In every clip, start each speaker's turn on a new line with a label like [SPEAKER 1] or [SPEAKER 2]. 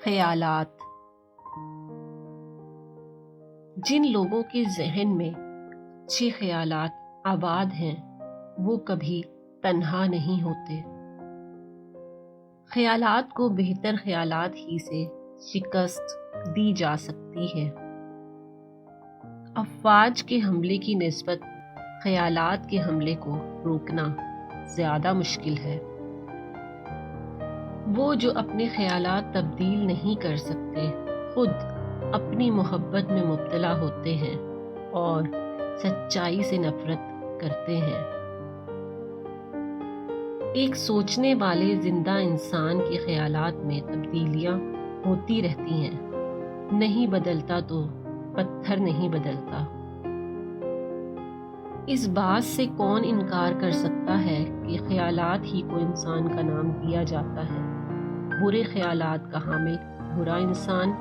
[SPEAKER 1] خیالات۔ جن لوگوں کے ذہن میں اچھے خیالات آباد ہیں وہ کبھی تنہا نہیں ہوتے۔ خیالات کو بہتر خیالات ہی سے شکست دی جا سکتی ہے۔ افواج کے حملے کی نسبت خیالات کے حملے کو روکنا زیادہ مشکل ہے۔ وہ جو اپنے خیالات تبدیل نہیں کر سکتے خود اپنی محبت میں مبتلا ہوتے ہیں اور سچائی سے نفرت کرتے ہیں۔ ایک سوچنے والے زندہ انسان کے خیالات میں تبدیلیاں ہوتی رہتی ہیں۔ نہیں بدلتا تو پتھر نہیں بدلتا۔ اس بات سے کون انکار کر سکتا ہے کہ خیالات ہی کو انسان کا نام دیا جاتا ہے۔ برے خیالات کا حامل برا انسان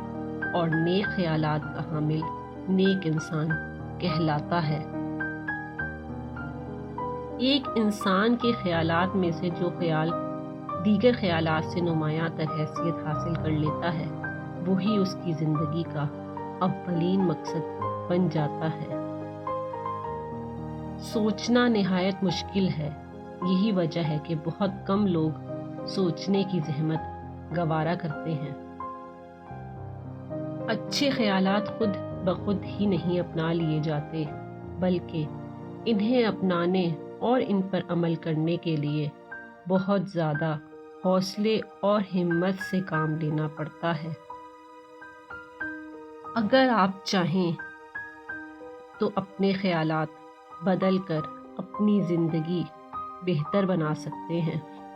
[SPEAKER 1] اور نیک خیالات کا حامل نیک انسان کہلاتا ہے۔ ایک انسان کے خیالات میں سے جو خیال دیگر خیالات سے نمایاں تر حیثیت حاصل کر لیتا ہے وہی اس کی زندگی کا اولین مقصد بن جاتا ہے۔ سوچنا نہایت مشکل ہے۔ یہی وجہ ہے کہ بہت کم لوگ سوچنے کی زحمت گوارا کرتے ہیں۔ اچھے خیالات خود بخود ہی نہیں اپنا لیے جاتے بلکہ انہیں اپنانے اور ان پر عمل کرنے کے لیے بہت زیادہ حوصلے اور ہمت سے کام لینا پڑتا ہے۔ اگر آپ چاہیں تو اپنے خیالات بدل کر اپنی زندگی بہتر بنا سکتے ہیں۔